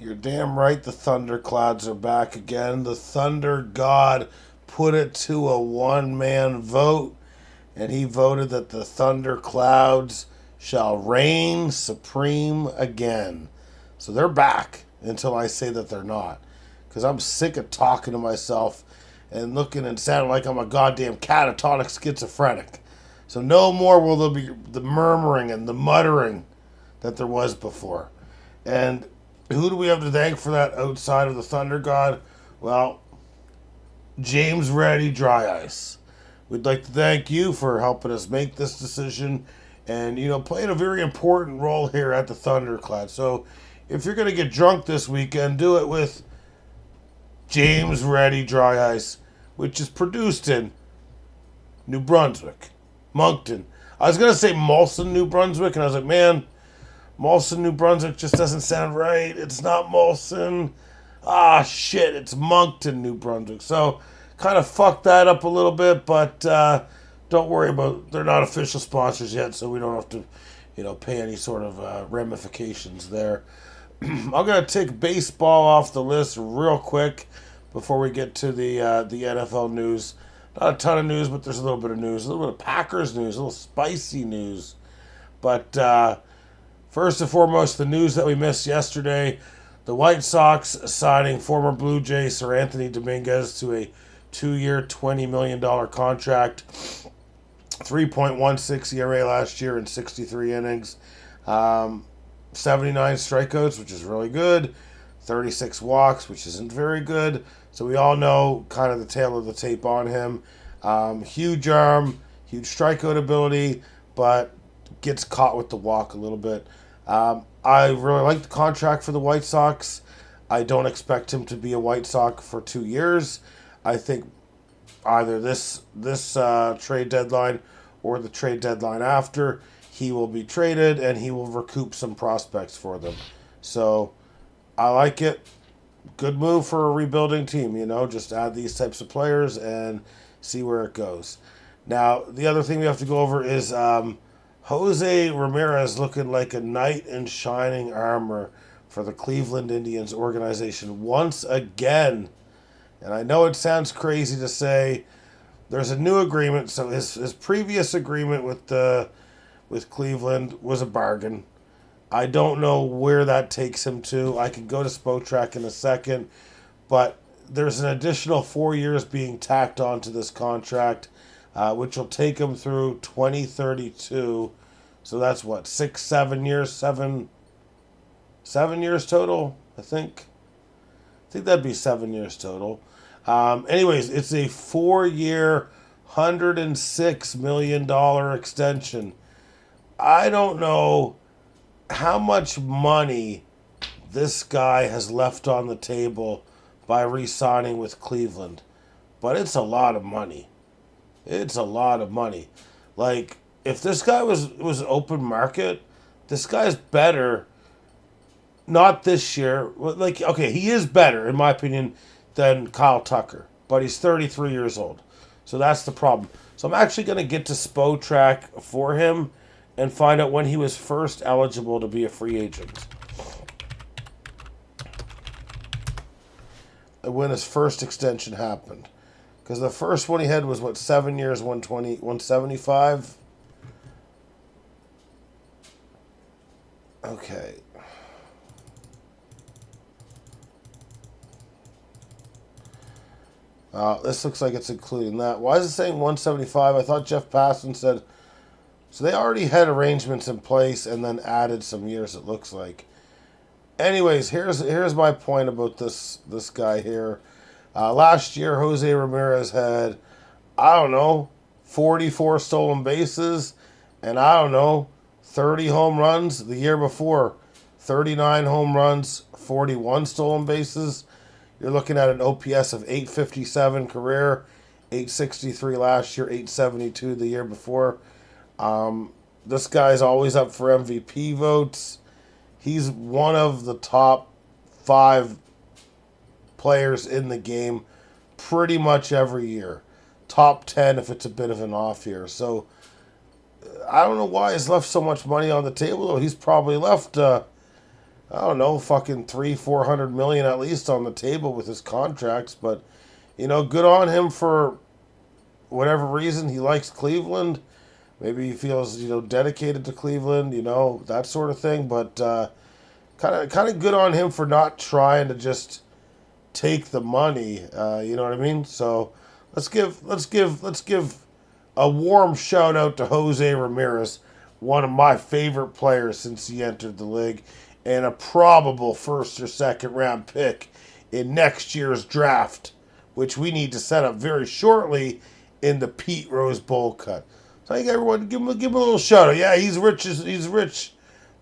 You're damn right the thunderclouds are back again. The thunder god put it to a one-man vote, and he voted that the thunderclouds shall reign supreme again. So they're back until I say that they're not. Because I'm sick of talking to myself and looking and sounding like I'm a goddamn catatonic schizophrenic. So no more will there be the murmuring and the muttering that there was before. And who do we have to thank for that outside of the Thunder God? Well, James Reddy Dry Ice. We'd like to thank you for helping us make this decision and, playing a very important role here at the Thundercloud. So if you're going to get drunk this weekend, do it with James Reddy Dry Ice, which is produced in New Brunswick, Moncton. I was going to say Molson, New Brunswick, and I was like, man, Molson, New Brunswick just doesn't sound right. It's not Molson. Ah, shit, it's Moncton, New Brunswick. So, kind of fucked that up a little bit, but don't worry about, they're not official sponsors yet, so we don't have to, pay any sort of ramifications there. I'm going to take baseball off the list real quick before we get to the NFL news. Not a ton of news, but there's a little bit of news. A little bit of Packers news, a little spicy news. But first and foremost, the news that we missed yesterday, the White Sox signing former Blue Jay Sir Anthony Dominguez to a 2-year, $20 million contract. 3.16 ERA last year in 63 innings. 79 strikeouts, which is really good. 36 walks, which isn't very good. So we all know kind of the tail of the tape on him. Huge arm, huge strikeout ability, but gets caught with the walk a little bit. I really like the contract for the White Sox. I don't expect him to be a White Sox for 2 years. I think either this trade deadline or the trade deadline after, he will be traded and he will recoup some prospects for them. So I like it. Good move for a rebuilding team, just add these types of players and see where it goes. Now, the other thing we have to go over is Jose Ramirez looking like a knight in shining armor for the Cleveland Indians organization once again. And I know it sounds crazy to say there's a new agreement. So his previous agreement with Cleveland was a bargain. I don't know where that takes him to. I can go to Spotrac in a second, but there's an additional 4 years being tacked onto this contract, which will take him through 2032. So that's what, 7 years, 7 years total, I think. I think that'd be 7 years total. Anyways, it's a 4-year, $106 million extension. I don't know how much money this guy has left on the table by re-signing with Cleveland, but it's a lot of money. It's a lot of money. Like, if this guy was open market, this guy's better. Not this year. Like, okay, he is better, in my opinion, than Kyle Tucker, but he's 33 years old. So that's the problem. So I'm actually going to get to Spotrac for him and find out when he was first eligible to be a free agent. And when his first extension happened. Because the first one he had was, 7 years, 120, 175? Okay. This looks like it's including that. Why is it saying 175? I thought Jeff Passan said... So they already had arrangements in place and then added some years, it looks like. Anyways, here's my point about this guy here. Last year, Jose Ramirez had, 44 stolen bases and 30 home runs. The year before, 39 home runs, 41 stolen bases. You're looking at an OPS of 857 career, 863 last year, 872 the year before. This guy's always up for MVP votes. He's one of the top 5 players in the game pretty much every year. Top 10 if it's a bit of an off year. So I don't know why he's left so much money on the table, though. He's probably left I don't know, fucking 300-400 million at least on the table with his contracts. But good on him for whatever reason. He likes Cleveland. Maybe he feels dedicated to Cleveland. That sort of thing. But kind of good on him for not trying to just take the money. You know what I mean? So let's give a warm shout out to Jose Ramirez, one of my favorite players since he entered the league, and a probable first or second round pick in next year's draft, which we need to set up very shortly in the Pete Rose Bowl cut. So I think everyone give him a little shout out. Yeah, he's rich,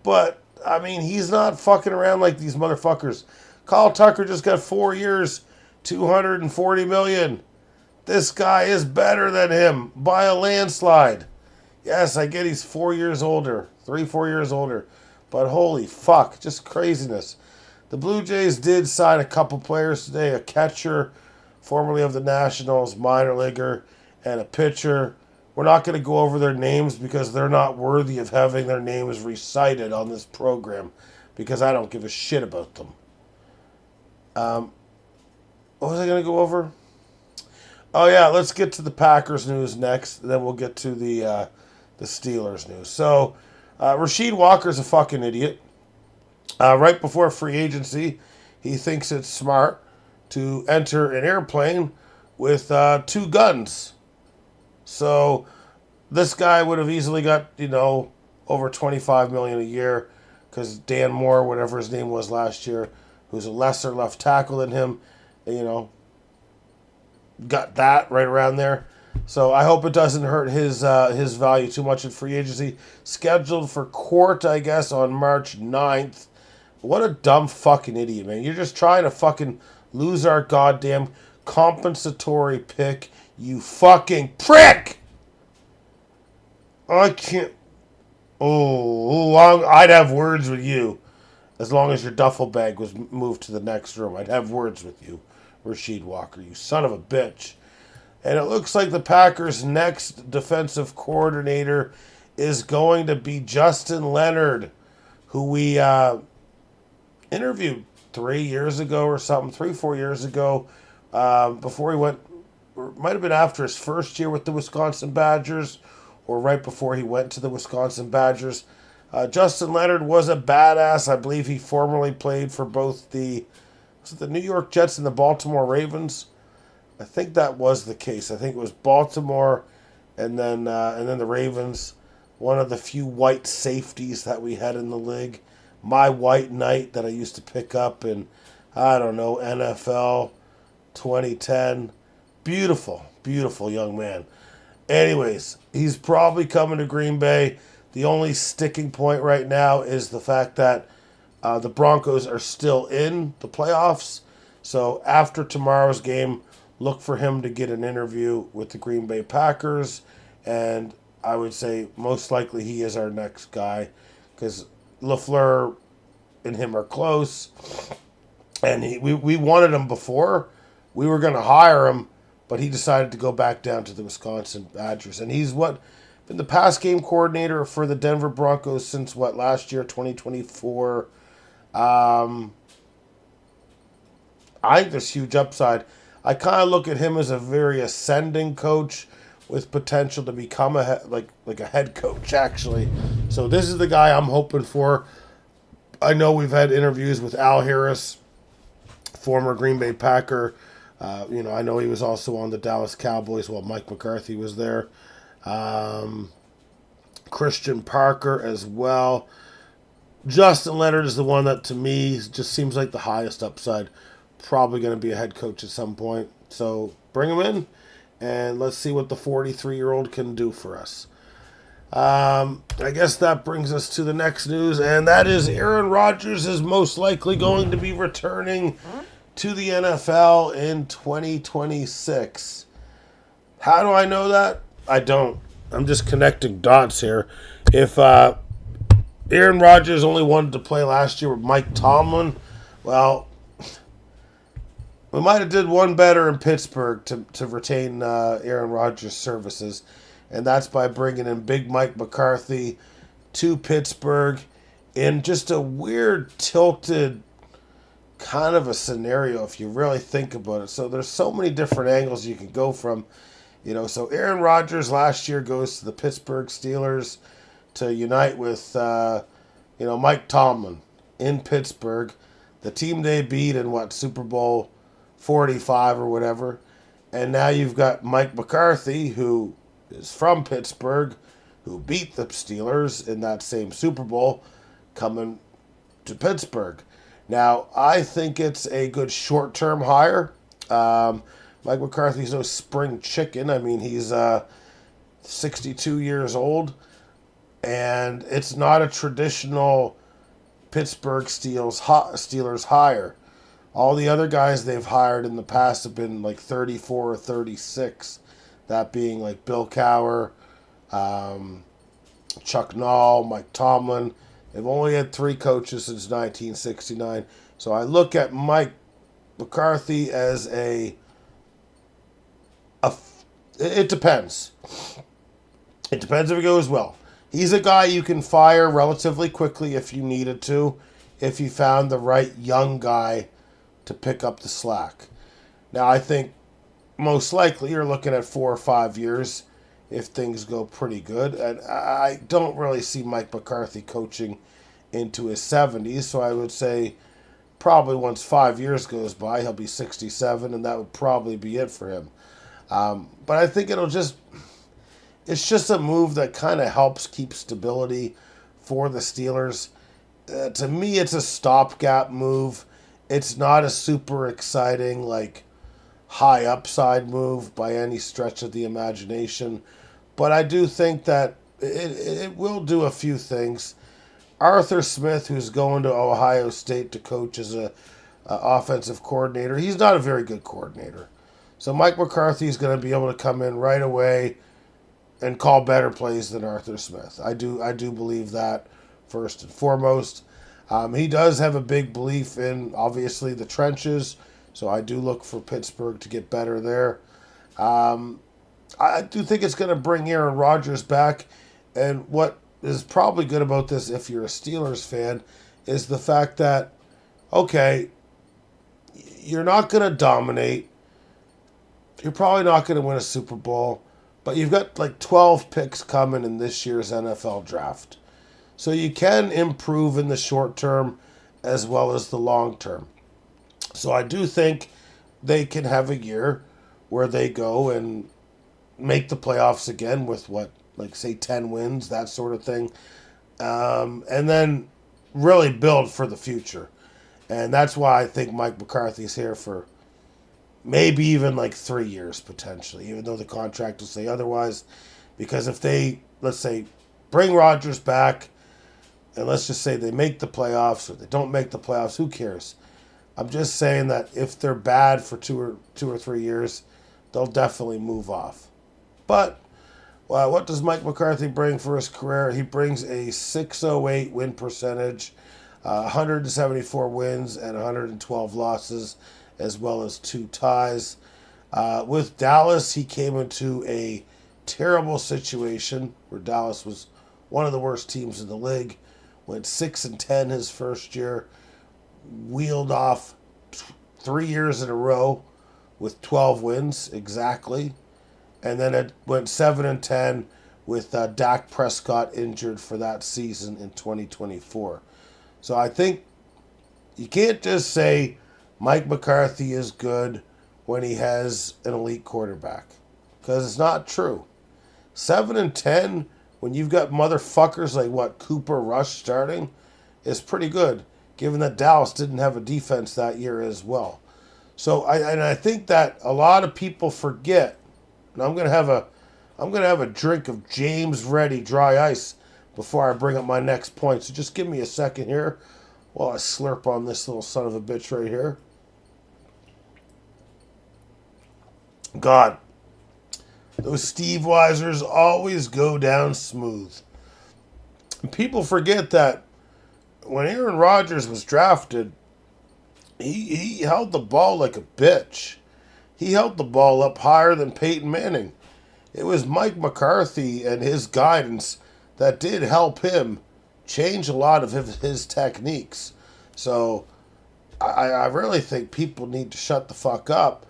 but I mean he's not fucking around like these motherfuckers. Kyle Tucker just got 4 years, $240 million. This guy is better than him by a landslide. Yes, I get he's 4 years older, 4 years older. But holy fuck, just craziness. The Blue Jays did sign a couple players today, a catcher, formerly of the Nationals, minor leaguer, and a pitcher. We're not going to go over their names because they're not worthy of having their names recited on this program because I don't give a shit about them. What was I going to go over? Oh yeah, let's get to the Packers news next. Then we'll get to the Steelers news. So, Rasheed Walker's a fucking idiot. Right before free agency, he thinks it's smart to enter an airplane with 2 guns. So, this guy would have easily got over $25 million a year because Dan Moore, whatever his name was last year, who's a lesser left tackle than him, got that right around there. So I hope it doesn't hurt his value too much in free agency. Scheduled for court, I guess, on March 9th. What a dumb fucking idiot, man. You're just trying to fucking lose our goddamn compensatory pick, you fucking prick! I can't... I'd have words with you. As long as your duffel bag was moved to the next room, I'd have words with you, Rasheed Walker, you son of a bitch. And it looks like the Packers' next defensive coordinator is going to be Justin Leonard, who we interviewed 3 years ago or something, 4 years ago, before he went, or might have been after his first year with the Wisconsin Badgers, or right before he went to the Wisconsin Badgers. Justin Leonard was a badass. I believe he formerly played for both the New York Jets and the Baltimore Ravens. I think that was the case. I think it was Baltimore and then the Ravens. One of the few white safeties that we had in the league. My white knight that I used to pick up in, I don't know, NFL 2010. Beautiful, beautiful young man. Anyways, he's probably coming to Green Bay. The only sticking point right now is the fact that the Broncos are still in the playoffs. So after tomorrow's game, look for him to get an interview with the Green Bay Packers. And I would say most likely he is our next guy because LaFleur and him are close. And we wanted him before. We were going to hire him, but he decided to go back down to the Wisconsin Badgers. And he's been the pass game coordinator for the Denver Broncos since last year, 2024. I think there's huge upside. I kind of look at him as a very ascending coach with potential to become a head coach, actually. So this is the guy I'm hoping for. I know we've had interviews with Al Harris, former Green Bay Packer. I know he was also on the Dallas Cowboys while Mike McCarthy was there. Christian Parker as well. Justin Leonard is the one that, to me, just seems like the highest upside. Probably going to be a head coach at some point. So bring him in, and let's see what the 43-year-old can do for us. I guess that brings us to the next news, and that is Aaron Rodgers is most likely going to be returning to the NFL in 2026. How do I know that? I don't. I'm just connecting dots here. If Aaron Rodgers only wanted to play last year with Mike Tomlin, well, we might have did one better in Pittsburgh to retain Aaron Rodgers' services, and that's by bringing in Big Mike McCarthy to Pittsburgh in just a weird, tilted kind of a scenario if you really think about it. So there's so many different angles you can go from. So Aaron Rodgers last year goes to the Pittsburgh Steelers to unite with, Mike Tomlin in Pittsburgh, the team they beat in Super Bowl 45 or whatever. And now you've got Mike McCarthy, who is from Pittsburgh, who beat the Steelers in that same Super Bowl, coming to Pittsburgh. Now, I think it's a good short-term hire. Mike McCarthy's no spring chicken. I mean, he's 62 years old, and it's not a traditional Pittsburgh Steelers hire. All the other guys they've hired in the past have been like 34 or 36. That being like Bill Cowher, Chuck Noll, Mike Tomlin. They've only had 3 coaches since 1969. So I look at Mike McCarthy as it depends. It depends if it goes well. He's a guy you can fire relatively quickly if you needed to, if you found the right young guy to pick up the slack. Now, I think most likely you're looking at 4 or 5 years if things go pretty good. And I don't really see Mike McCarthy coaching into his 70s, so I would say probably once 5 years goes by, he'll be 67, and that would probably be it for him. But I think it's just a move that kind of helps keep stability for the Steelers. To me, it's a stopgap move. It's not a super exciting, high upside move by any stretch of the imagination. But I do think that it will do a few things. Arthur Smith, who's going to Ohio State to coach as a offensive coordinator, he's not a very good coordinator. So Mike McCarthy is going to be able to come in right away and call better plays than Arthur Smith. I do believe that first and foremost. He does have a big belief in, obviously, the trenches, so I do look for Pittsburgh to get better there. I do think it's going to bring Aaron Rodgers back, and what is probably good about this, if you're a Steelers fan, is the fact that, okay, you're not going to dominate. You're probably not going to win a Super Bowl, but you've got 12 picks coming in this year's NFL draft. So you can improve in the short term as well as the long term. So I do think they can have a year where they go and make the playoffs again with 10 wins, that sort of thing. And then really build for the future. And that's why I think Mike McCarthy's here for maybe even 3 years potentially, even though the contract will say otherwise. Because if they, let's say, bring Rodgers back, and let's just say they make the playoffs or they don't make the playoffs, who cares? I'm just saying that if they're bad for two or 3 years, they'll definitely move off. But what does Mike McCarthy bring for his career? He brings a 608 win percentage, 174 wins and 112 losses, as well as 2 ties. With Dallas, he came into a terrible situation where Dallas was one of the worst teams in the league. Went 6-10 his first year, wheeled off 3 years in a row with 12 wins exactly, and then it went 7-10 with Dak Prescott injured for that season in 2024. So I think you can't just say Mike McCarthy is good when he has an elite quarterback, because it's not true. 7-10 when you've got motherfuckers like Cooper Rush starting is pretty good, given that Dallas didn't have a defense that year as well. So I think that a lot of people forget. And I'm gonna have a drink of James Ready dry ice before I bring up my next point. So just give me a second here while I slurp on this little son of a bitch right here. God, those Steve Weisers always go down smooth. People forget that when Aaron Rodgers was drafted, he held the ball like a bitch. He held the ball up higher than Peyton Manning. It was Mike McCarthy and his guidance that did help him change a lot of his techniques. So I really think people need to shut the fuck up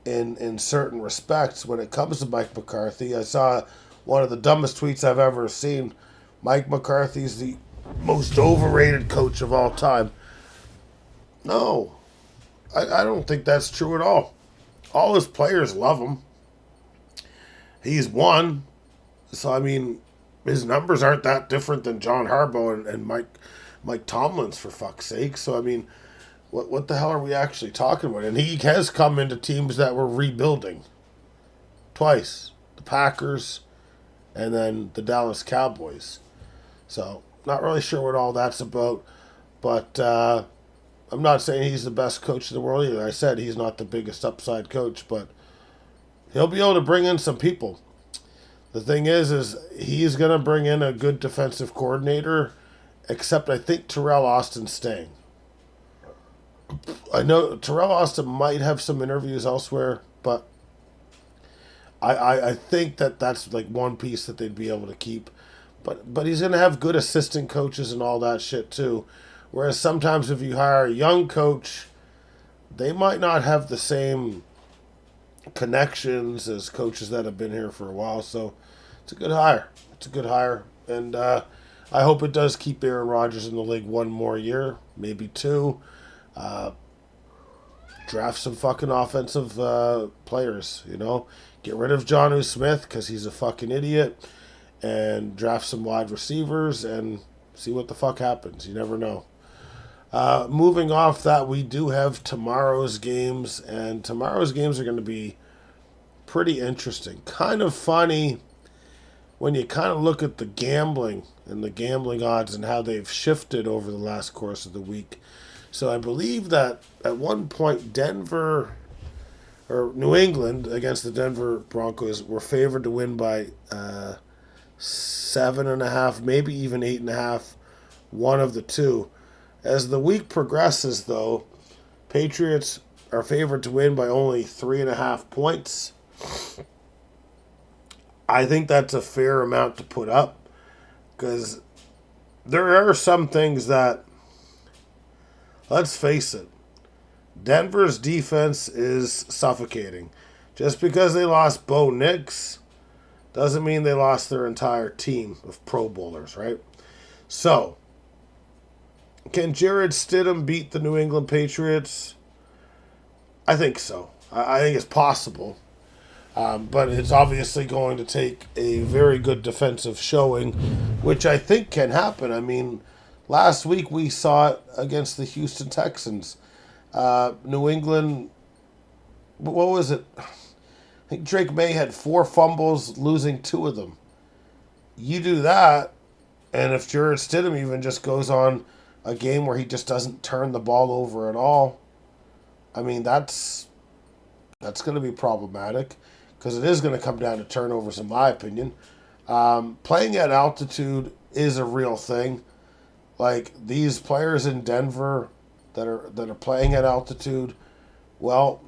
in certain respects when it comes to Mike McCarthy. I saw one of the dumbest tweets I've ever seen. Mike McCarthy's the most overrated coach of all time. No, I don't think that's true at all. All his players love him. He's won. So, I mean, his numbers aren't that different than John Harbaugh and Mike Tomlin's, for fuck's sake. So, I mean, what the hell are we actually talking about? And he has come into teams that were rebuilding twice. The Packers and then the Dallas Cowboys. So, not really sure what all that's about. But I'm not saying he's the best coach in the world either. I said he's not the biggest upside coach, but he'll be able to bring in some people. The thing is he's going to bring in a good defensive coordinator, except I think Terrell Austin's staying. I know Terrell Austin might have some interviews elsewhere, but I think that's like one piece that they'd be able to keep. But he's going to have good assistant coaches and all that shit too. Whereas sometimes if you hire a young coach, they might not have the same connections as coaches that have been here for a while. So it's a good hire. And I hope it does keep Aaron Rodgers in the league one more year, maybe two. Draft some fucking offensive players, Get rid of Jonnu Smith because he's a fucking idiot. And draft some wide receivers and see what the fuck happens. You never know. Moving off that, we do have tomorrow's games. And tomorrow's games are going to be pretty interesting. Kind of funny when you kind of look at the gambling and the gambling odds and how they've shifted over the last course of the week. So I believe that at one point New England against the Denver Broncos were favored to win by 7.5, maybe even 8.5, one of the two. As the week progresses, though, Patriots are favored to win by only 3.5 points. I think that's a fair amount to put up because there are some things that, let's face it, Denver's defense is suffocating. Just because they lost Bo Nix doesn't mean they lost their entire team of Pro Bowlers, right? So, can Jarrett Stidham beat the New England Patriots? I think so. I think it's possible. But it's obviously going to take a very good defensive showing, which I think can happen. I mean, last week we saw it against the Houston Texans. New England, what was it? I think Drake May had 4 fumbles, losing 2 of them. You do that, and if Jarrett Stidham even just goes on a game where he just doesn't turn the ball over at all, I mean, that's going to be problematic because it is going to come down to turnovers, in my opinion. Playing at altitude is a real thing. Like, these players in Denver that are playing at altitude, well,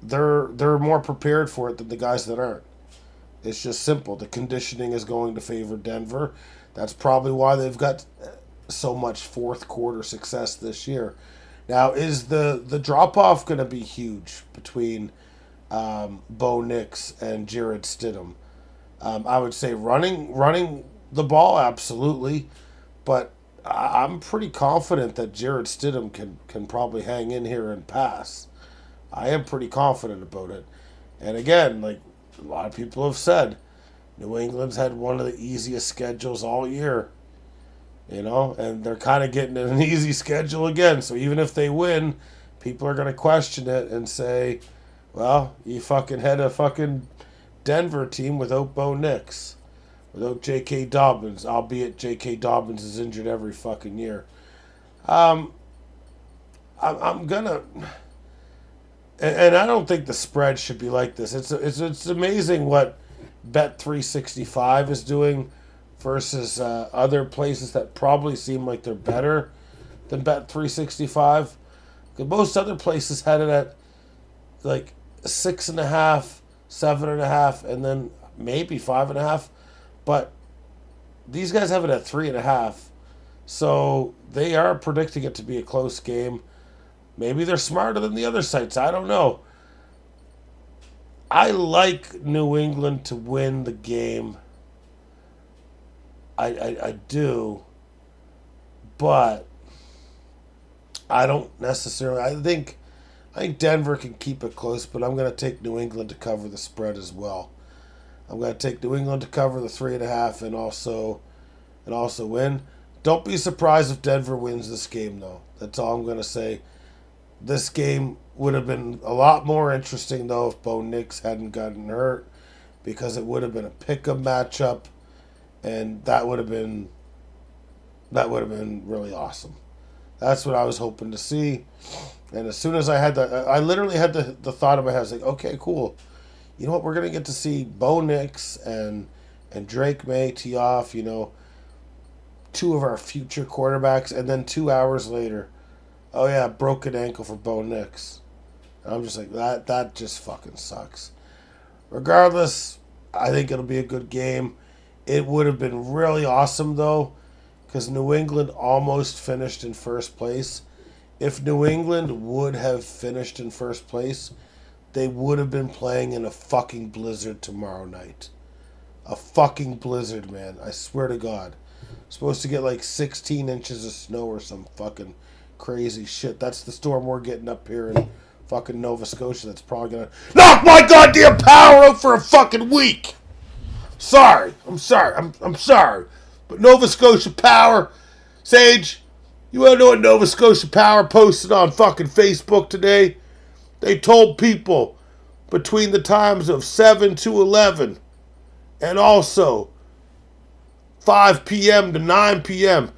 they're more prepared for it than the guys that aren't. It's just simple. The conditioning is going to favor Denver. That's probably why they've got so much fourth quarter success this year. Now, is the drop-off going to be huge between Bo Nix and Jarrett Stidham? I would say running the ball, absolutely. But I'm pretty confident that Jarrett Stidham can probably hang in here and pass. I am pretty confident about it. And again, like a lot of people have said, New England's had one of the easiest schedules all year. And they're kind of getting an easy schedule again. So even if they win, people are going to question it and say, well, you fucking had a fucking Denver team without Bo Nix, without J.K. Dobbins, albeit J.K. Dobbins is injured every fucking year. I'm going to... And I don't think the spread should be like this. It's amazing what Bet365 is doing versus other places that probably seem like they're better than Bet365. Because most other places had it at like 6.5, 7.5, and then maybe 5.5. But these guys have it at 3.5. So they are predicting it to be a close game. Maybe they're smarter than the other sites. I don't know. I like New England to win the game. I do. But I don't necessarily. I think Denver can keep it close, but I'm going to take New England to cover the spread as well. I'm going to take New England to cover the 3.5 and also win. Don't be surprised if Denver wins this game, though. That's all I'm going to say. This game would have been a lot more interesting, though, if Bo Nix hadn't gotten hurt, because it would have been a pick-em matchup, and that would have been really awesome. That's what I was hoping to see. And as soon as I literally had the thought in my head, I was like, okay, cool. You know what? We're going to get to see Bo Nix and Drake May tee off, two of our future quarterbacks. And then 2 hours later, oh yeah, broken ankle for Bo Nix. And I'm just like, that just fucking sucks. Regardless, I think it'll be a good game. It would have been really awesome, though, because New England almost finished in first place. If New England would have finished in first place, they would have been playing in a fucking blizzard tomorrow night. A fucking blizzard, man. I swear to God. Supposed to get like 16 inches of snow or some fucking crazy shit. That's the storm we're getting up here in fucking Nova Scotia. That's probably gonna knock my goddamn power out for a fucking week. Sorry. I'm sorry. But Nova Scotia Power, Sage, you want to know what Nova Scotia Power posted on fucking Facebook today? They told people between the times of 7 to 11 and also 5 p.m. to 9 p.m.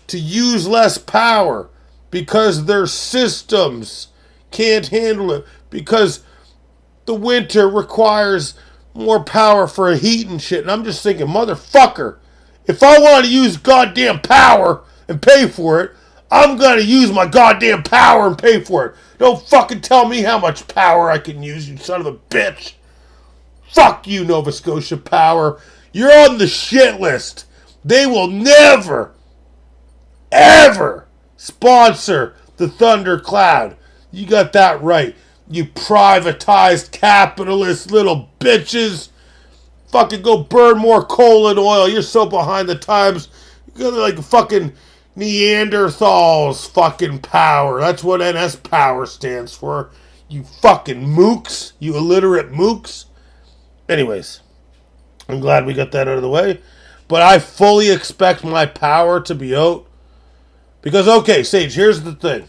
to use less power because their systems can't handle it, because the winter requires more power for heat and shit. And I'm just thinking, motherfucker, if I want to use goddamn power and pay for it, I'm going to use my goddamn power and pay for it. Don't fucking tell me how much power I can use, you son of a bitch. Fuck you, Nova Scotia Power. You're on the shit list. They will never, ever sponsor the Thundercloud. You got that right. You privatized capitalist little bitches. Fucking go burn more coal and oil. You're so behind the times. You're like fucking Neanderthals fucking power. That's what NS Power stands for. You fucking mooks. You illiterate mooks. Anyways, I'm glad we got that out of the way. But I fully expect my power to be out. Because, okay, Sage, here's the thing.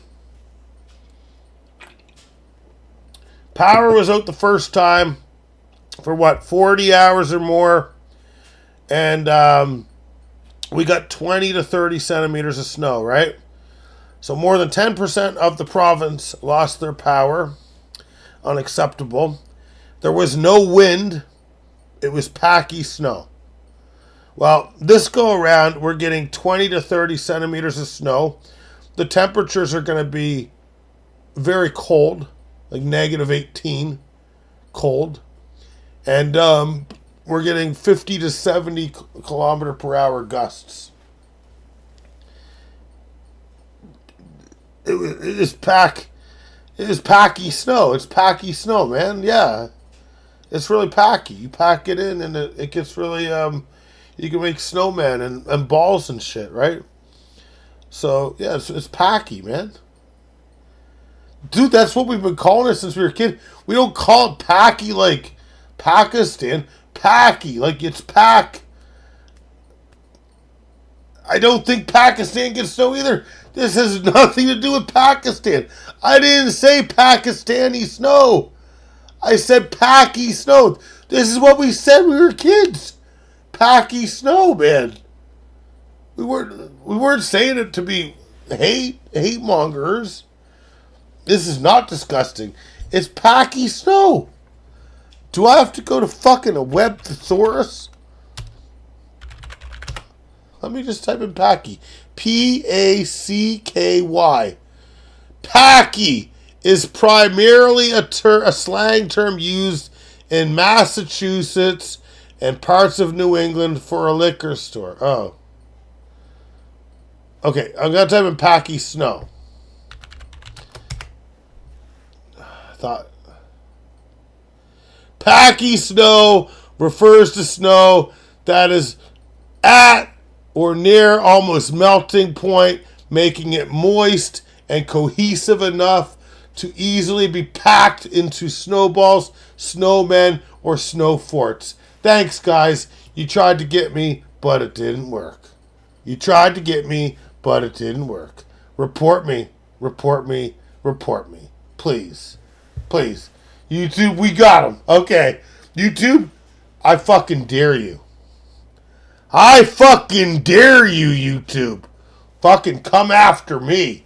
Power was out the first time for 40 hours or more. And we got 20 to 30 centimeters of snow, right? So more than 10% of the province lost their power. Unacceptable. There was no wind. It was packy snow. Well, this go around, we're getting 20 to 30 centimeters of snow. The temperatures are going to be very cold, like negative 18, cold. And we're getting 50 to 70 kilometer per hour gusts. It is packy snow. It's packy snow, man. Yeah. It's really packy. You pack it in and it gets really, you can make snowmen and balls and shit, right? So, yeah, it's packy, man. Dude, that's what we've been calling it since we were a kid. We don't call it packy like Pakistan. Packy, like it's pack. I don't think Pakistan gets snow either. This has nothing to do with Pakistan. I didn't say Pakistani snow. I said packy snow. This is what we said when we were kids. Packy snow, man. We weren't saying it to be hate mongers. This is not disgusting. It's packy snow. Do I have to go to fucking a web thesaurus? Let me just type in packy. Packy. Packy is primarily a slang term used in Massachusetts and parts of New England for a liquor store. Oh. Okay, I'm going to type in Packy Snow. I thought... Packy Snow refers to snow that is at or near almost melting point, making it moist and cohesive enough to easily be packed into snowballs, snowmen, or snow forts. Thanks, guys. You tried to get me, but it didn't work. You tried to get me, but it didn't work. Report me. Report me. Report me. Please. Please. YouTube, we got him. Okay. YouTube, I fucking dare you. I fucking dare you, YouTube. Fucking come after me.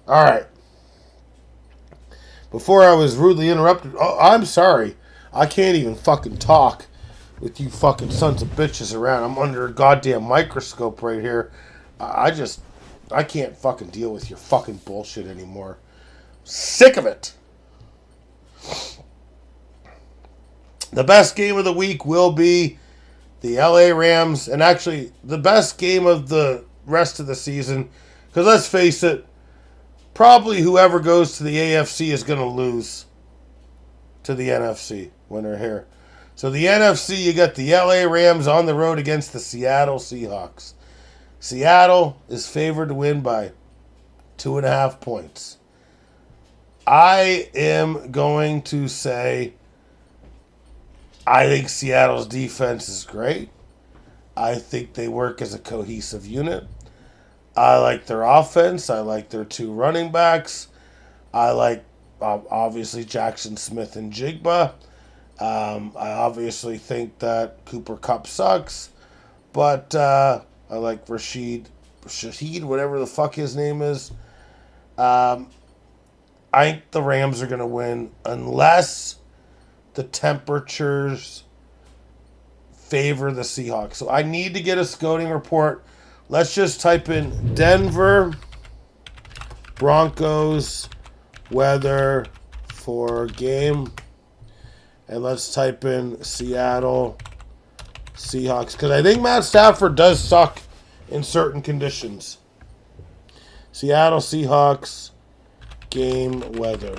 Alright. Before I was rudely interrupted. Oh, I'm sorry. I can't even fucking talk with you fucking sons of bitches around. I'm under a goddamn microscope right here. I can't fucking deal with your fucking bullshit anymore. Sick of it. The best game of the week will be the LA Rams, and actually the best game of the rest of the season, because let's face it, probably whoever goes to the AFC is going to lose to the NFC when they're here. So the NFC, you got the LA Rams on the road against the Seattle Seahawks. Seattle is favored to win by 2.5 points. I am going to say I think Seattle's defense is great. I think they work as a cohesive unit. I like their offense. I like their 2 running backs. I like, obviously, Jackson Smith and Jigba. I obviously think that Cooper Kupp sucks. But I like Shaheed, whatever the fuck his name is. I think the Rams are going to win unless the temperatures favor the Seahawks. So I need to get a scouting report. Let's just type in Denver Broncos weather for game. And let's type in Seattle Seahawks. Because I think Matt Stafford does suck in certain conditions. Seattle Seahawks game weather.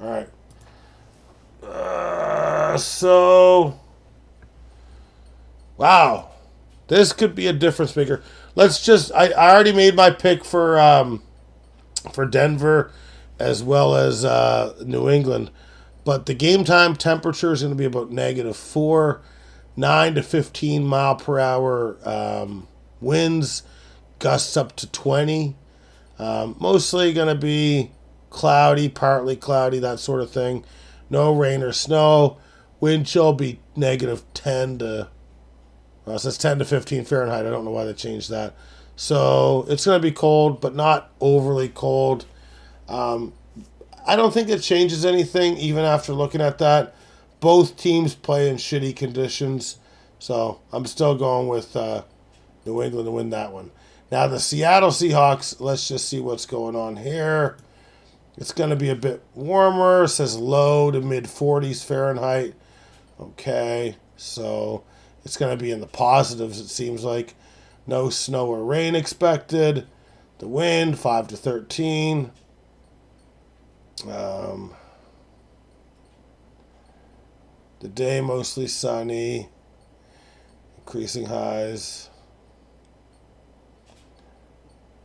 All right. Wow. This could be a difference maker. Let's just... I already made my pick for Denver as well as New England. But the game time temperature is going to be about -4, 9 to 15 mile per hour winds, gusts up to 20. Mostly going to be cloudy, partly cloudy, that sort of thing. No rain or snow. Wind chill be -10 to... Well, it says 10 to 15 Fahrenheit. I don't know why they changed that. So it's going to be cold, but not overly cold. I don't think it changes anything, even after looking at that. Both teams play in shitty conditions. So I'm still going with New England to win that one. Now, the Seattle Seahawks, let's just see what's going on here. It's going to be a bit warmer. It says low to mid-40s Fahrenheit. Okay, so it's going to be in the positives, it seems like. No snow or rain expected. The wind, 5 to 13. The day, mostly sunny. Increasing highs.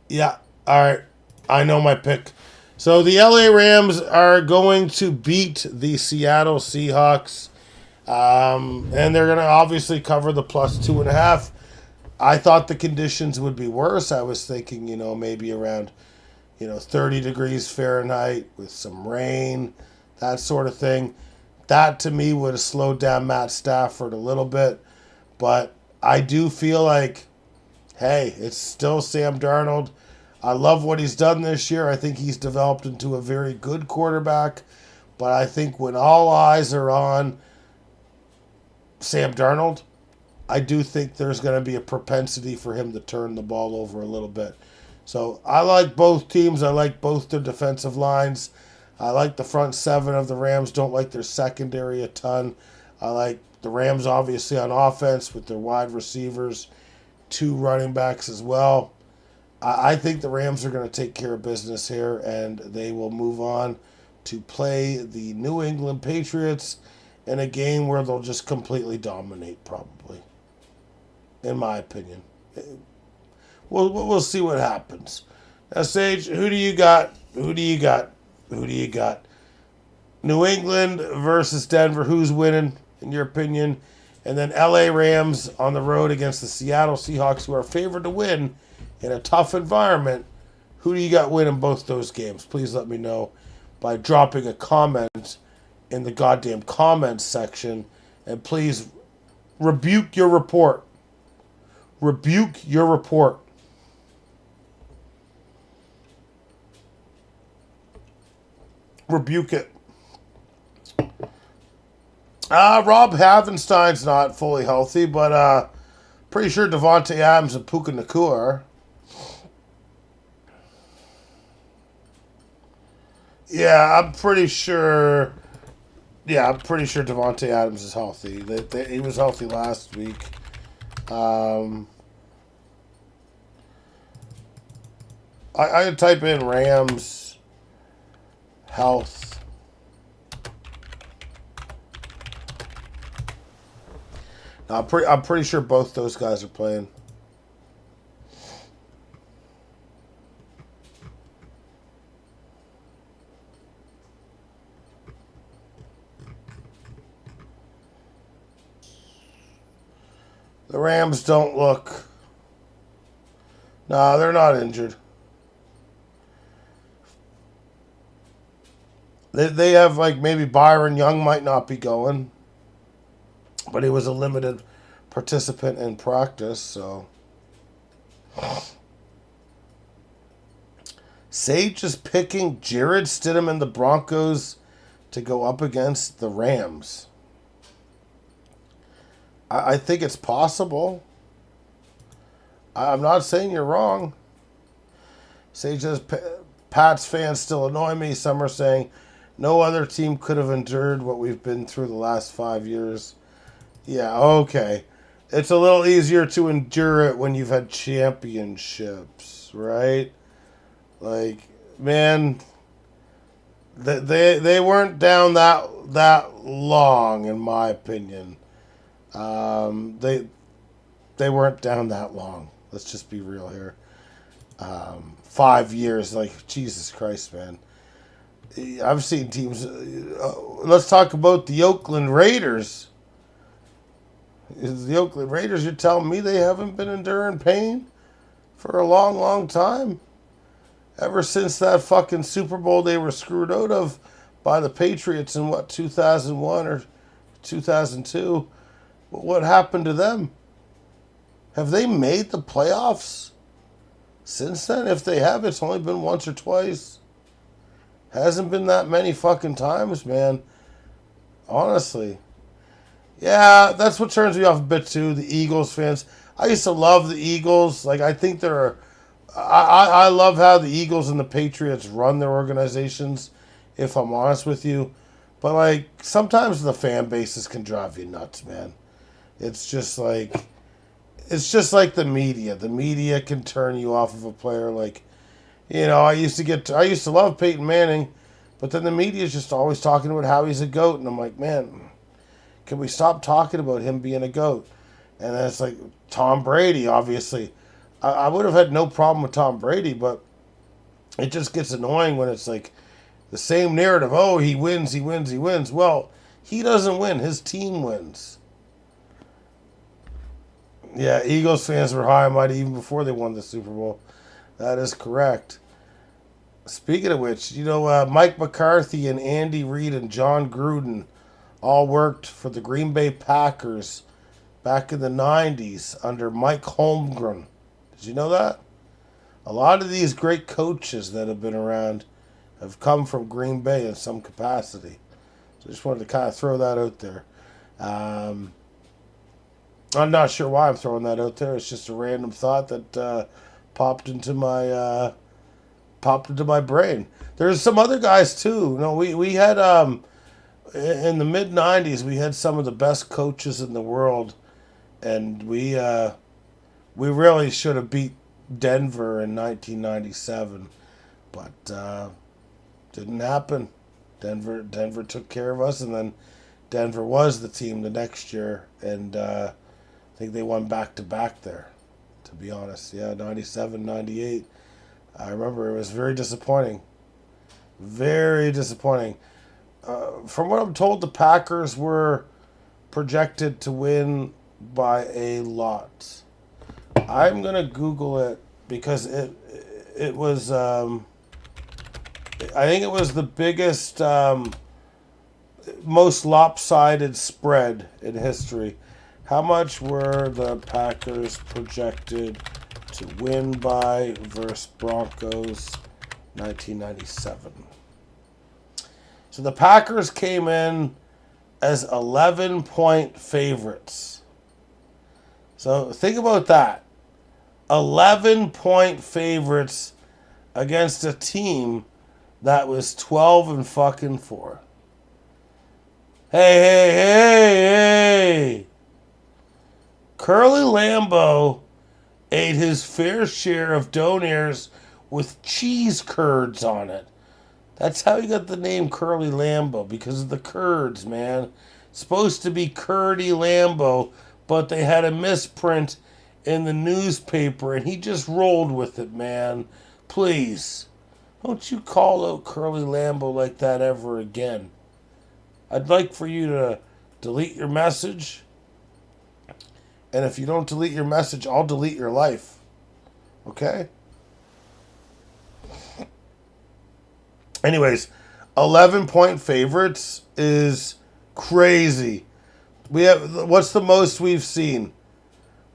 Yeah, all right. I know my pick. So the LA Rams are going to beat the Seattle Seahawks. And they're going to obviously cover the +2.5. I thought the conditions would be worse. I was thinking, maybe around, 30 degrees Fahrenheit with some rain, that sort of thing. That, to me, would have slowed down Matt Stafford a little bit. But I do feel like, hey, it's still Sam Darnold. I love what he's done this year. I think he's developed into a very good quarterback. But I think when all eyes are on Sam Darnold, I do think there's going to be a propensity for him to turn the ball over a little bit. So I like both teams. I like both their defensive lines. I like the front seven of the Rams. Don't like their secondary a ton. I like the Rams, obviously, on offense with their wide receivers, 2 running backs as well. I think the Rams are going to take care of business here, and they will move on to play the New England Patriots in a game where they'll just completely dominate, probably, in my opinion. We'll see what happens. Now, Sage, who do you got? Who do you got? Who do you got? New England versus Denver. Who's winning, in your opinion? And then LA Rams on the road against the Seattle Seahawks, who are favored to win in a tough environment. Who do you got winning both those games? Please let me know by dropping a comment in the goddamn comments section. And please rebuke your report. Rebuke your report. Rebuke it. Rob Havenstein's not fully healthy, but pretty sure Devontae Adams and Puka Nacua are. Yeah, I'm pretty sure. Yeah, I'm pretty sure Devontae Adams is healthy. He was healthy last week. I type in Rams health. No, I'm pretty sure both those guys are playing. The Rams don't look. No, they're not injured. They have, like, maybe Byron Young might not be going, but he was a limited participant in practice, so. Sage is picking Jared Stidham and the Broncos to go up against the Rams. I think it's possible. I'm not saying you're wrong. Sage says, Pats fans still annoy me. Some are saying, no other team could have endured what we've been through the last 5 years. Yeah, okay. It's a little easier to endure it when you've had championships, right? Like, man, they weren't down that long, in my opinion. They weren't down that long. Let's just be real here. 5 years, like, Jesus Christ, man. I've seen teams. Let's talk about the Oakland Raiders. The Oakland Raiders, you're telling me they haven't been enduring pain for a long, long time? Ever since that fucking Super Bowl they were screwed out of by the Patriots in, 2001 or 2002? What happened to them? Have they made the playoffs since then? If they have, it's only been once or twice. Hasn't been that many fucking times, man. Honestly. Yeah, that's what turns me off a bit too, the Eagles fans. I used to love the Eagles. Like, I think they're... I love how the Eagles and the Patriots run their organizations, if I'm honest with you. But, like, sometimes the fan bases can drive you nuts, man. It's just like the media. The media can turn you off of a player. Like, you know, I used to love Peyton Manning, but then the media is just always talking about how he's a GOAT, and I'm like, man, can we stop talking about him being a GOAT? And then it's like Tom Brady, obviously. I would have had no problem with Tom Brady, but it just gets annoying when it's like the same narrative. Oh, he wins, he wins, he wins. Well, he doesn't win. His team wins. Yeah, Eagles fans were high and mighty even before they won the Super Bowl. That is correct. Speaking of which, you know, Mike McCarthy and Andy Reid and John Gruden all worked for the Green Bay Packers back in the 90s under Mike Holmgren. Did you know that? A lot of these great coaches that have been around have come from Green Bay in some capacity. So I just wanted to kind of throw that out there. I'm not sure why I'm throwing that out there. It's just a random thought that popped into my brain. There's some other guys too. No, we had in the mid '90s we had some of the best coaches in the world, and we really should have beat Denver in 1997, but didn't happen. Denver took care of us, and then Denver was the team the next year, and I think they won back-to-back there, to be honest. Yeah, 97, 98. I remember it was very disappointing. Very disappointing. From what I'm told, the Packers were projected to win by a lot. I'm gonna Google it because it was I think it was the biggest most lopsided spread in history. How much were the Packers projected to win by versus Broncos 1997? So the Packers came in as 11-point favorites. So think about that. 11-point favorites against a team that was 12-4. Hey. Curly Lambeau ate his fair share of donaires with cheese curds on it. That's how he got the name Curly Lambeau, because of the curds, man. It's supposed to be Curdy Lambeau, but they had a misprint in the newspaper, and he just rolled with it, man. Please, don't you call out Curly Lambeau like that ever again. I'd like for you to delete your message, and if you don't delete your message, I'll delete your life. Okay? Anyways, 11-point favorites is crazy. What's the most we've seen?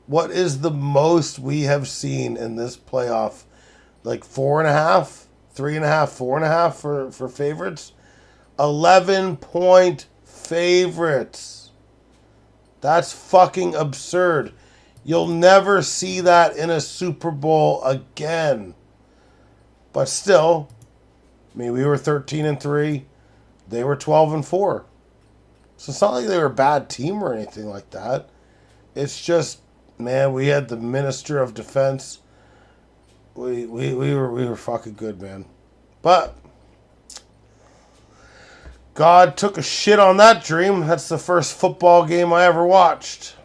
What is the most we have seen in this playoff? Like 4.5, 3.5, 4.5 for favorites? 11-point favorites. That's fucking absurd. You'll never see that in a Super Bowl again. But still, I mean, we were 13-3. They were 12-4. So it's not like they were a bad team or anything like that. It's just, man, we had the Minister of Defense. We were fucking good, man. But God took a shit on that dream. That's the first football game I ever watched.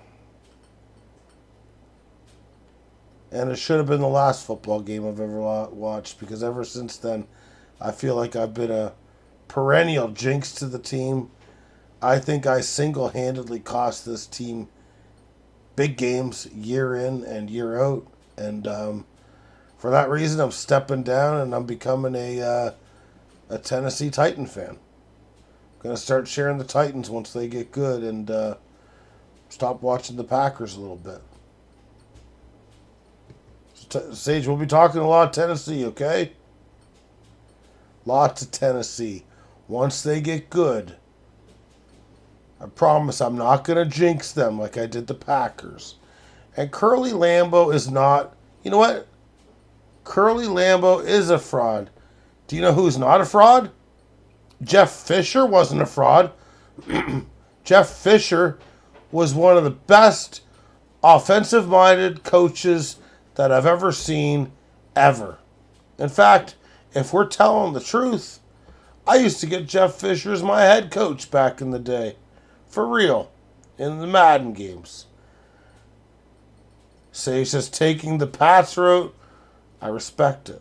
And it should have been the last football game I've ever watched, because ever since then, I feel like I've been a perennial jinx to the team. I think I single-handedly cost this team big games year in and year out. And for that reason, I'm stepping down and I'm becoming a Tennessee Titan fan. I'm going to start sharing the Titans once they get good and stop watching the Packers a little bit. Sage, we'll be talking a lot of Tennessee, okay? Lots of Tennessee. Once they get good, I promise I'm not going to jinx them like I did the Packers. And Curly Lambeau is not... You know what? Curly Lambeau is a fraud. Do you know who's not a fraud? Jeff Fisher wasn't a fraud. Jeff Fisher was one of the best offensive-minded coaches that I've ever seen, ever. In fact, if we're telling the truth, I used to get Jeff Fisher as my head coach back in the day. For real. In the Madden games. Sage says, taking the Pats route, I respect it.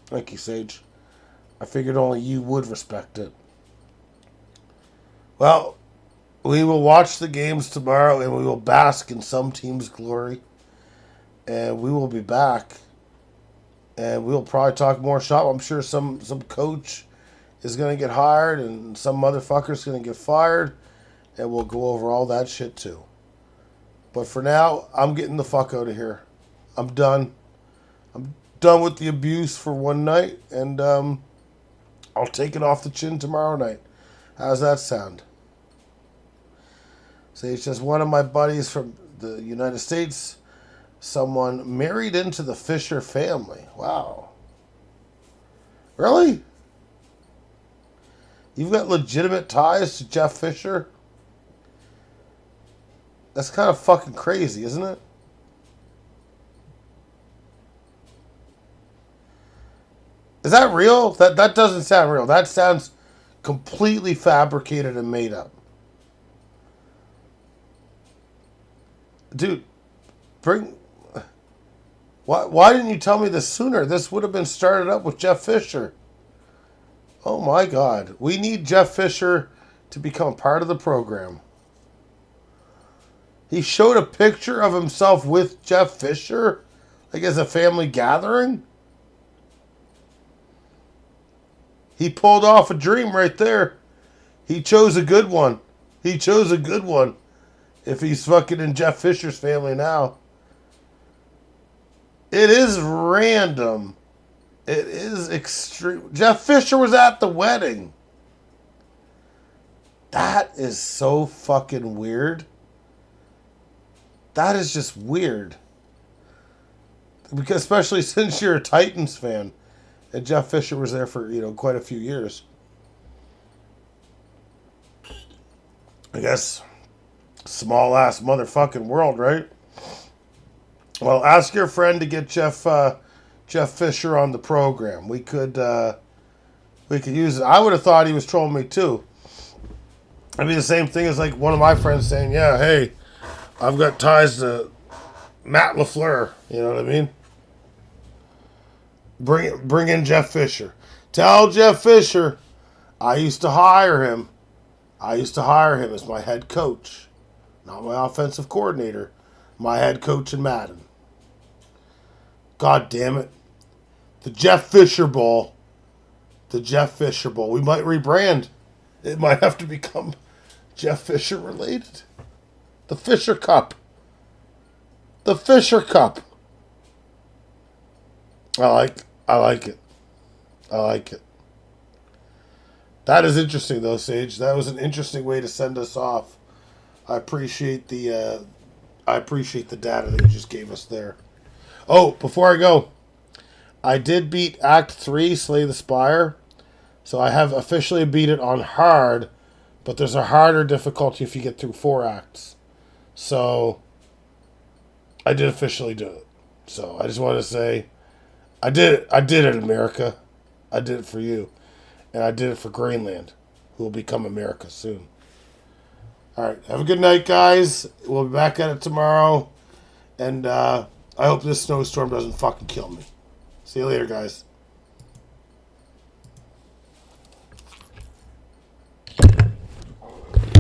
Thank you, Sage. I figured only you would respect it. Well, we will watch the games tomorrow and we will bask in some team's glory. And we will be back. And we'll probably talk more shop. I'm sure some coach is going to get hired and some motherfucker's going to get fired. And we'll go over all that shit too. But for now, I'm getting the fuck out of here. I'm done. I'm done with the abuse for one night. And I'll take it off the chin tomorrow night. How's that sound? So it's just one of my buddies from the United States. Someone married into the Fisher family. Wow. Really? You've got legitimate ties to Jeff Fisher? That's kind of fucking crazy, isn't it? Is that real? That doesn't sound real. That sounds completely fabricated and made up. Dude, bring... Why didn't you tell me this sooner? This would have been started up with Jeff Fisher. Oh my God. We need Jeff Fisher to become part of the program. He showed a picture of himself with Jeff Fisher, like as a family gathering. He pulled off a dream right there. He chose a good one. He chose a good one. If he's fucking in Jeff Fisher's family now. It is random. It is extreme. Jeff Fisher was at the wedding. That is so fucking weird. That is just weird. Because especially since you're a Titans fan. And Jeff Fisher was there for, quite a few years. I guess small ass motherfucking world, right? Well, ask your friend to get Jeff Fisher on the program. We could use it. I would have thought he was trolling me too. It'd be the same thing as like one of my friends saying, "Yeah, hey, I've got ties to Matt LaFleur." You know what I mean? Bring in Jeff Fisher. Tell Jeff Fisher, I used to hire him. I used to hire him as my head coach, not my offensive coordinator, my head coach in Madden. God damn it. The Jeff Fisher Bowl. The Jeff Fisher Bowl. We might rebrand. It might have to become Jeff Fisher related. The Fisher Cup. The Fisher Cup. I like it. I like it. That is interesting though, Sage. That was an interesting way to send us off. I appreciate the data that you just gave us there. Oh, before I go, I did beat Act 3, Slay the Spire. So I have officially beat it on hard, but there's a harder difficulty if you get through 4 acts. So I did officially do it. So I just want to say I did it, America. I did it for you. And I did it for Greenland, who will become America soon. All right. Have a good night, guys. We'll be back at it tomorrow. And I hope this snowstorm doesn't fucking kill me. See you later, guys.